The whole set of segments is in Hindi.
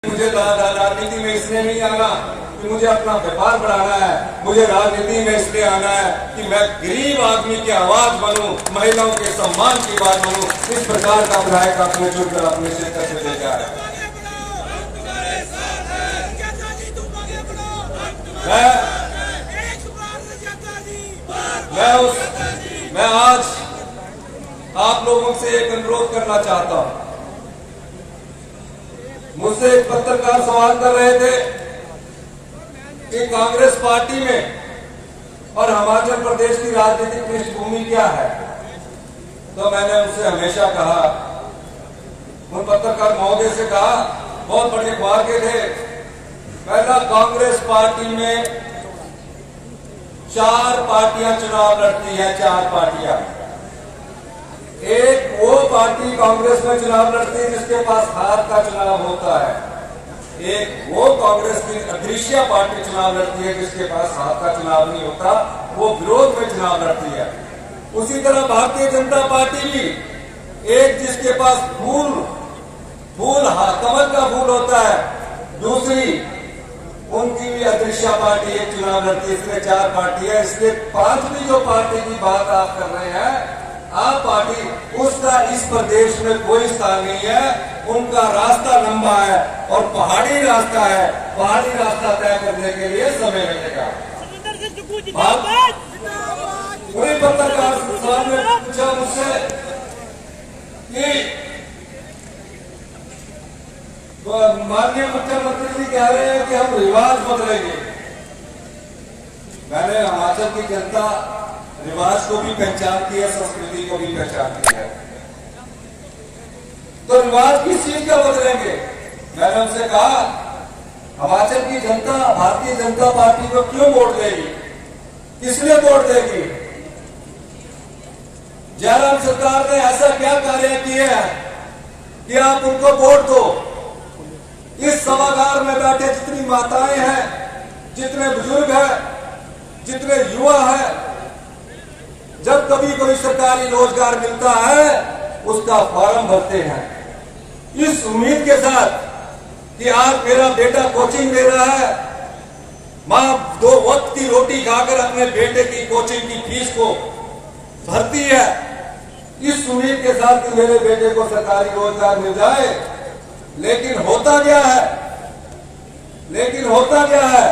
मुझे राजनीति में इसलिए नहीं आना कि मुझे अपना व्यापार बढ़ाना है, मुझे राजनीति में इसलिए आना है कि मैं गरीब आदमी की आवाज बनूं, महिलाओं के सम्मान की बात बनूं। इस प्रकार का विधायक अपने चुनकर अपने क्षेत्र से लेकर आए। मैं आज आप लोगों से एक अनुरोध करना चाहता हूं। मुझसे एक पत्रकार सवाल कर रहे थे कि कांग्रेस पार्टी में और हिमाचल प्रदेश की राजनीतिक पृष्ठभूमि क्या है। तो मैंने उनसे हमेशा कहा, उन पत्रकार महोदय से कहा, बहुत बड़े अखबार के थे, पहला कांग्रेस पार्टी में 4 पार्टियां चुनाव लड़ती है, 4 पार्टियां। एक वो पार्टी कांग्रेस में चुनाव लड़ती है जिसके पास हार का चुनाव होता है, एक वो कांग्रेस की अदृश्य पार्टी चुनाव लड़ती है जिसके पास हार का चुनाव नहीं होता, वो विरोध में चुनाव लड़ती है। उसी तरह भारतीय जनता पार्टी भी एक जिसके पास कमल का फूल होता है, दूसरी उनकी भी अदृश्य पार्टी एक चुनाव लड़ती है। इसलिए 4 पार्टी है। इसलिए 5वीं जो पार्टी की बात आप कर रहे हैं, आप पार्टी, उसका इस प्रदेश में कोई स्थान नहीं है। उनका रास्ता लंबा है और पहाड़ी रास्ता है। पहाड़ी रास्ता तय करने के लिए समय लगेगा। पूरी पत्रकार साहब ने पूछा मुझसे कि माननीय मुख्यमंत्री जी कह रहे हैं कि हम रिवाज बदलेंगे। मैंने हिमाचल की जनता रिवाज को भी पहचानती है, संस्कृति को भी पहचानती है। तो रिवाज किस चीज का बदलेंगे? मैंने उनसे कहा, हिमाचल की जनता भारतीय जनता पार्टी को क्यों वोट देगी, किस लिए वोट देगी? जयराम सरकार ने ऐसा क्या कार्य किए हैं कि आप उनको वोट दो? इस सभागार में बैठे जितनी माताएं हैं, जितने बुजुर्ग हैं, जितने युवा हैं, जब कभी कोई सरकारी रोजगार मिलता है उसका फॉर्म भरते हैं इस उम्मीद के साथ कि आज मेरा बेटा कोचिंग ले रहा है, मां 2 वक्त की रोटी खाकर अपने बेटे की कोचिंग की फीस को भरती है, इस उम्मीद के साथ कि मेरे बेटे को सरकारी रोजगार मिल जाए। लेकिन होता क्या है?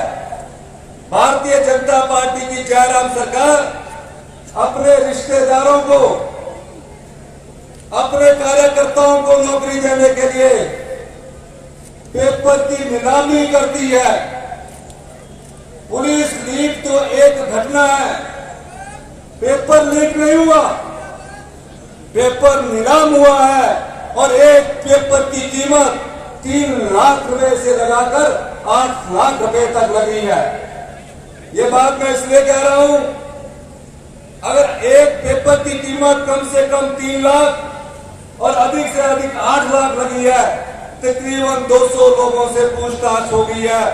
भारतीय जनता पार्टी की जयराम सरकार अपने रिश्तेदारों को, अपने कार्यकर्ताओं को नौकरी देने के लिए पेपर की नीलामी करती है। पुलिस लीक तो एक घटना है, पेपर लीक नहीं हुआ, पेपर नीलाम हुआ है और एक पेपर की कीमत 3 लाख रुपए से लगाकर 8 लाख रुपए तक लगी है। ये बात मैं इसलिए कह रहा हूं, अगर एक पेपर की कीमत कम से कम 3 लाख और अधिक से अधिक 8 लाख लगी है, तकरीबन 200 लोगों से पूछताछ हो गई है,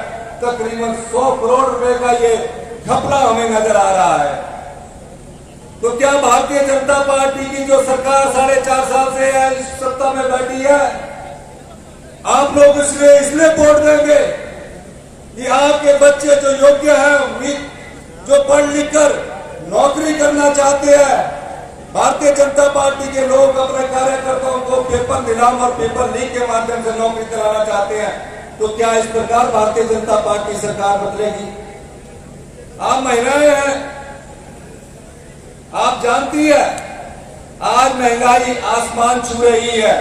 तकरीबन 100 करोड़ रुपए का ये घपला हमें नजर आ रहा है। तो क्या भारतीय जनता पार्टी की जो सरकार 4.5 साल से है इस सत्ता में बैठी है, आप लोग इसलिए वोट देंगे कि आपके बच्चे जो योग्य हैं, जो पढ़ लिख कर नौकरी करना चाहते हैं, भारतीय जनता पार्टी के लोग अपने कार्यकर्ताओं को पेपर नीलाम और पेपर लीक के माध्यम से नौकरी दिलाना चाहते हैं, तो क्या इस प्रकार भारतीय जनता पार्टी सरकार बदलेगी? आप महिलाएं हैं, आप जानती है आज महंगाई आसमान छू रही है।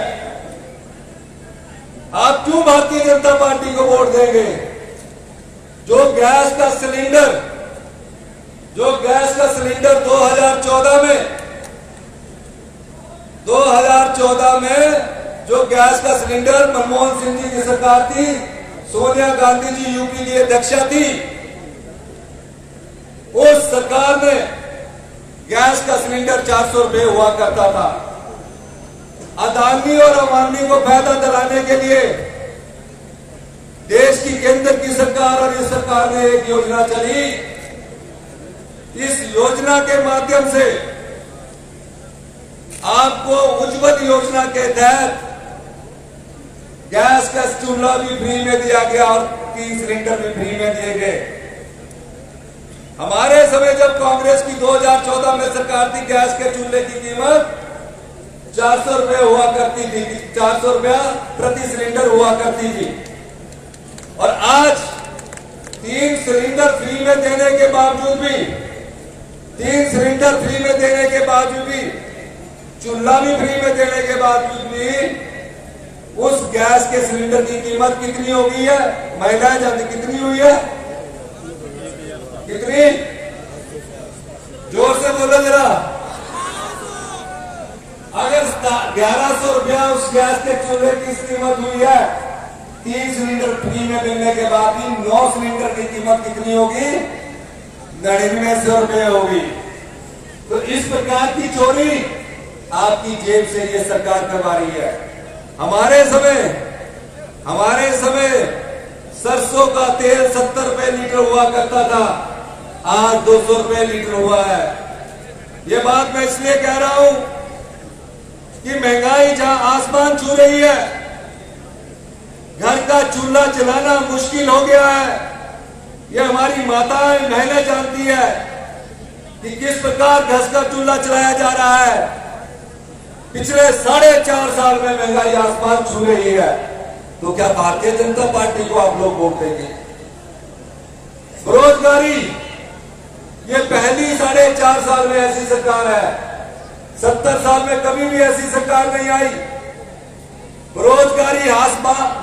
आप क्यों भारतीय जनता पार्टी को वोट देंगे? जो गैस का सिलेंडर 2014 में जो गैस का सिलेंडर मनमोहन सिंह जी की सरकार थी, सोनिया गांधी जी यूपी की अध्यक्षा थी, उस सरकार ने गैस का सिलेंडर 400 रुपए हुआ करता था। अदानी और अंबानी को फायदा दिलाने के लिए देश की केंद्र की सरकार और इस सरकार ने एक योजना चली। इस योजना के माध्यम से आपको उज्ज्वल योजना के तहत गैस का चूल्हा भी फ्री में दिया गया और 3 सिलेंडर भी फ्री में दिए गए। हमारे समय जब कांग्रेस की 2014 में सरकार थी, गैस के चूल्हे की कीमत 400 रुपए हुआ करती थी, 400 रुपया प्रति सिलेंडर हुआ करती थी। और आज 3 सिलेंडर फ्री में देने के बावजूद भी, 3 सिलेंडर फ्री में देने के बावजूद भी, चूल्हा भी फ्री में देने के बावजूद भी उस गैस के सिलेंडर की कीमत कितनी हो गई है? महिलाएं जानती कितनी हुई है? कितनी? जोर से बोलो जरा। अगर 1100 रुपया उस गैस के चूल्हे की कीमत हुई है, 3 सिलेंडर फ्री में मिलने के बाद भी 9 सिलेंडर की कीमत कितनी होगी? 9900 रुपये होगी। तो इस प्रकार की चोरी आपकी जेब से ये सरकार करवा रही है। हमारे समय सरसों का तेल 70 रुपए लीटर हुआ करता था, आज 200 रुपए लीटर हुआ है। ये बात मैं इसलिए कह रहा हूं कि महंगाई जहां आसमान छू रही है, घर का चूल्हा जलाना मुश्किल हो गया है। ये हमारी माताएं बहनें जानती है कि किस प्रकार गैस का चूल्हा चलाया जा रहा है। पिछले 4.5 साल में महंगाई आसमान छू रही है। तो क्या भारतीय जनता पार्टी को आप लोग वोट देंगे? बेरोजगारी, ये पहली 4.5 साल में ऐसी सरकार है, 70 साल में कभी भी ऐसी सरकार नहीं आई। बेरोजगारी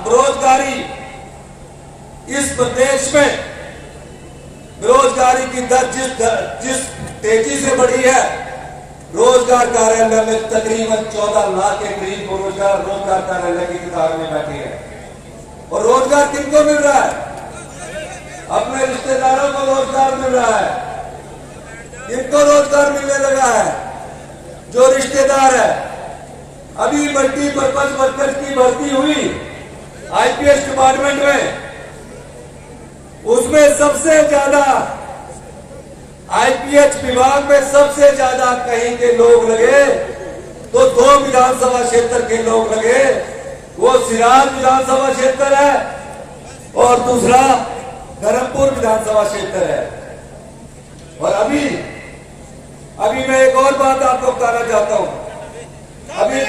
बेरोजगारी इस प्रदेश में बेरोजगारी की दर जिस तेजी से बढ़ी है, रोजगार कार्यालय में तकरीबन 14 लाख के करीब रोजगार कार्यालय की कतार में बैठी है। और रोजगार किनको मिल रहा है? अपने रिश्तेदारों को रोजगार मिल रहा है। किनको रोजगार मिलने लगा है? जो रिश्तेदार है। अभी मल्टीपर्पज वर्कर्स की भर्ती हुई आईपीएस डिपार्टमेंट में, उसमें सबसे ज्यादा आईपीएच विभाग में सबसे ज्यादा कहीं के लोग लगे तो 2 विधानसभा क्षेत्र के लोग लगे। वो सिराज विधानसभा क्षेत्र है और दूसरा धर्मपुर विधानसभा क्षेत्र है। और अभी मैं एक और बात आपको बताना चाहता हूं। अभी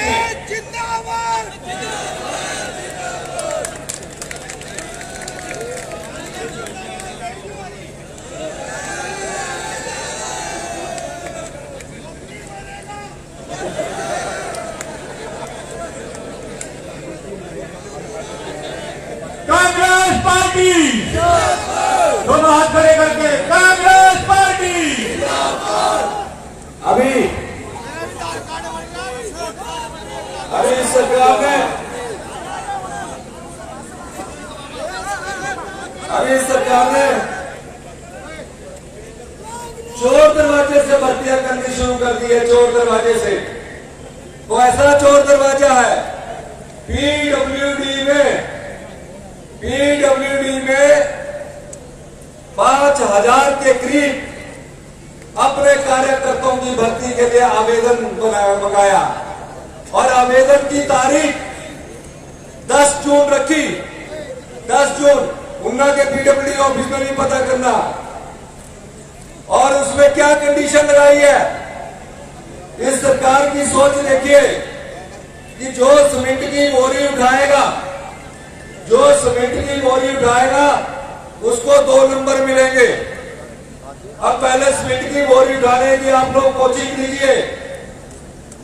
कांग्रेस पार्टी, दोनों हाथ खड़े करके कांग्रेस पार्टी। अभी सरकार ने चोर दरवाजे से भर्तियां करनी शुरू कर दी है। चोर दरवाजे से, वो ऐसा चोर दरवाजा है, पीडब्ल्यूडी में 5000 के करीब अपने कार्यकर्ताओं की भर्ती के लिए आवेदन मंगाया और आवेदन की तारीख 10 जून रखी। 10 जून उन्ना के पीडब्ल्यूडी ऑफिस में भी पता करना। और उसमें क्या कंडीशन लगाई है? इस सरकार की सोच देखिए कि जो सीमेंट की बोरी उठाएगा उसको 2 नंबर मिलेंगे। अब पहले सीमेंट की बोरी उठाने की आप लोग कोचिंग लीजिए।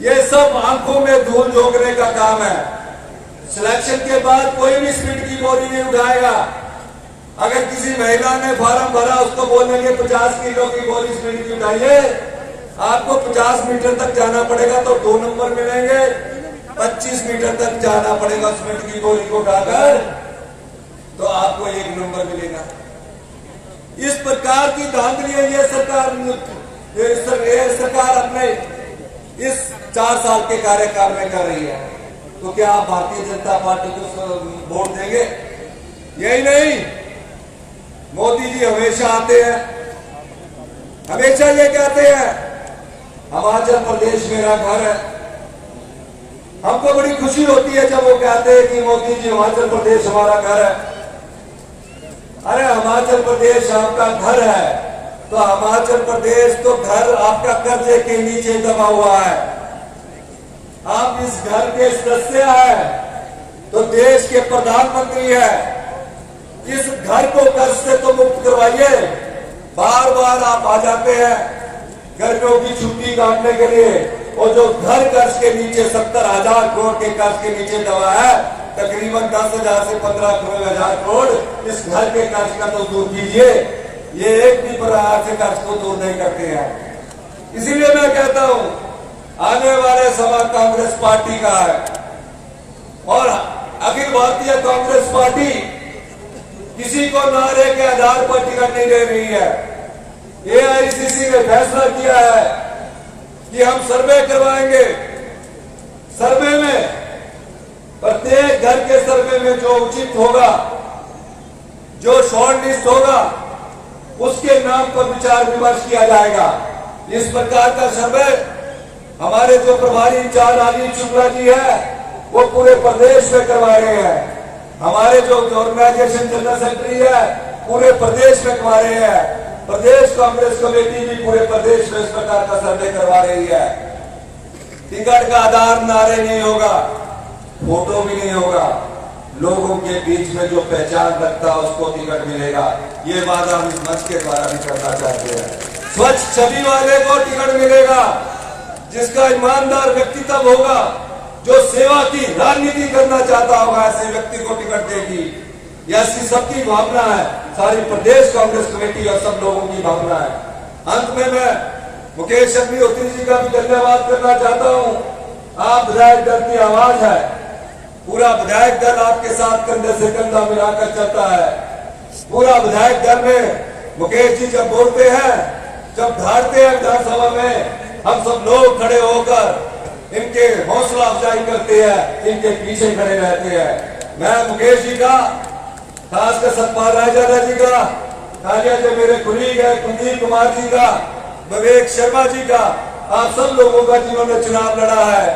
ये सब आंखों में धूल झोंकने का काम है। सिलेक्शन के बाद कोई भी सीमेंट की बोरी नहीं उठाएगा। अगर किसी महिला ने फार्म भरा, उसको बोलेंगे 50 किलो की बोरी सीमेंट की उठाइए, आपको 50 मीटर तक जाना पड़ेगा तो 2 नंबर मिलेंगे। 25 मीटर तक जाना पड़ेगा सीमेंट की बोरी को उठाकर तो आपको 1 नंबर मिलेगा। इस प्रकार की धांधलियां ये सरकार अपने इस 4 साल के कार्यकाल में कर रही है। तो क्या आप भारतीय जनता पार्टी को वोट देंगे? यही नहीं, मोदी जी हमेशा आते हैं, हमेशा ये कहते हैं हिमाचल प्रदेश मेरा घर है, हमको बड़ी खुशी होती है जब वो कहते हैं कि मोदी जी हिमाचल प्रदेश हमारा घर है। अरे हिमाचल प्रदेश आपका घर है तो हिमाचल प्रदेश तो घर आपका कर्जे के नीचे दबा हुआ है। आप इस घर के सदस्य हैं तो देश के प्रधानमंत्री हैं। इस घर को कर्ज से तो मुक्त करवाइए। बार बार आप आ जाते हैं गर्मियों की छुट्टी काटने के लिए, और जो घर कर्ज के नीचे 70,000 करोड़ के कर्ज के नीचे दबा है, तकरीबन 10,000 से 15,000 करोड़ इस घर के कर्ज का तो दूर कीजिए, ये एक भी प्रकार से कर्ज को दूर नहीं करते हैं। इसीलिए मैं कहता हूं आने वाले समय कांग्रेस पार्टी का है, और अखिल भारतीय कांग्रेस पार्टी किसी को नारे के आधार पर टिकट नहीं दे रही है। एआईसीसी ने फैसला किया है कि हम सर्वे करवाएंगे। सर्वे में प्रत्येक घर के सर्वे में जो उचित होगा, जो शॉर्ट लिस्ट होगा, उसके नाम पर विचार विमर्श किया जाएगा। इस प्रकार का सर्वे हमारे जो प्रभारी इंचार्ज राजीव शुक्ला जी है वो पूरे प्रदेश में करवा रहे हैं। हमारे जो ऑर्गेनाइजेशन जनरल सेक्रेटरी है पूरे प्रदेश में करवा रहे हैं। प्रदेश कांग्रेस कमेटी भी पूरे प्रदेश में इस प्रकार का सर्वे करवा रही है। टिकट का आधार नारे नहीं होगा, फोटो भी नहीं होगा, लोगों के बीच में जो पहचान रखता है उसको टिकट मिलेगा। ये वादा हम इस मंच के द्वारा भी करना चाहते हैं। स्वच्छ छवि वाले को टिकट मिलेगा, जिसका ईमानदार व्यक्तित्व होगा, जो सेवा की राजनीति करना चाहता होगा, ऐसे व्यक्ति को टिकट देगी। यह ऐसी सबकी भावना है, सारी प्रदेश कांग्रेस कमेटी और सब लोगों की भावना है। अंत में मैं मुकेश अग्निहोत्री जी का भी धन्यवाद करना चाहता हूं। आप विधायक दल की आवाज है, पूरा विधायक दल आपके साथ कंधे से कंधा मिलाकर चलता है। पूरा विधायक दल में मुकेश जी जब बोलते हैं, जब धारते हैं विधानसभा में, हम सब लोग खड़े होकर इनके हौसला अफजाई करते हैं, इनके पीछे खड़े रहते हैं। मैं मुकेश जी का, खासकर सतपाल रायजादा जी का, तालिया जो मेरे कुलीग है कुलदीप कुमार जी का, विवेक शर्मा जी का, आप सब लोगों का जिन्होंने चुनाव लड़ा है,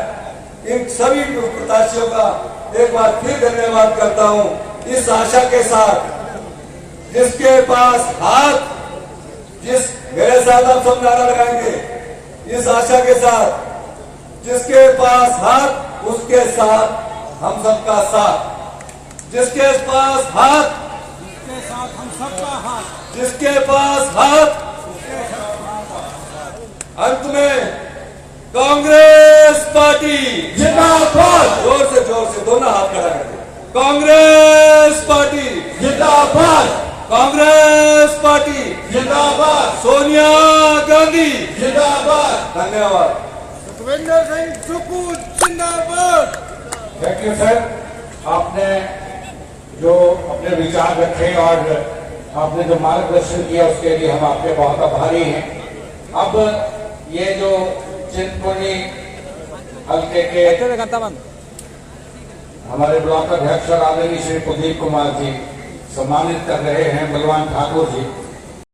इन सभी प्रत्याशियों का एक बार फिर धन्यवाद करता हूं। इस आशा के साथ जिसके पास हाथ, जिस मेरे साथ आप सब नारा लगाएंगे, इस आशा के साथ जिसके पास हाथ उसके साथ हम सबका साथ, जिसके पास हाथ उसके साथ हम सबका हाथ, जिसके पास हाथ। अंत में कांग्रेस पार्टी जिंदाबाद। जोर से दोनों हाथ खड़ा करके कांग्रेस पार्टी जिंदाबाद, कांग्रेस पार्टी जिंदाबाद, सोनिया गांधी जिंदाबाद। धन्यवाद। सुखविंदर सिंह सुक्खू जिंदाबाद। थैंक यू सर, आपने जो अपने विचार रखे और आपने जो मार्गदर्शन किया उसके लिए हम आपके बहुत आभारी हैं। अब ये जो चिंतपूर्णी हल्के के हमारे ब्लॉक अध्यक्ष और आदरणीय श्री कुलदीप कुमार जी सम्मानित कर रहे हैं बलवान ठाकुर जी,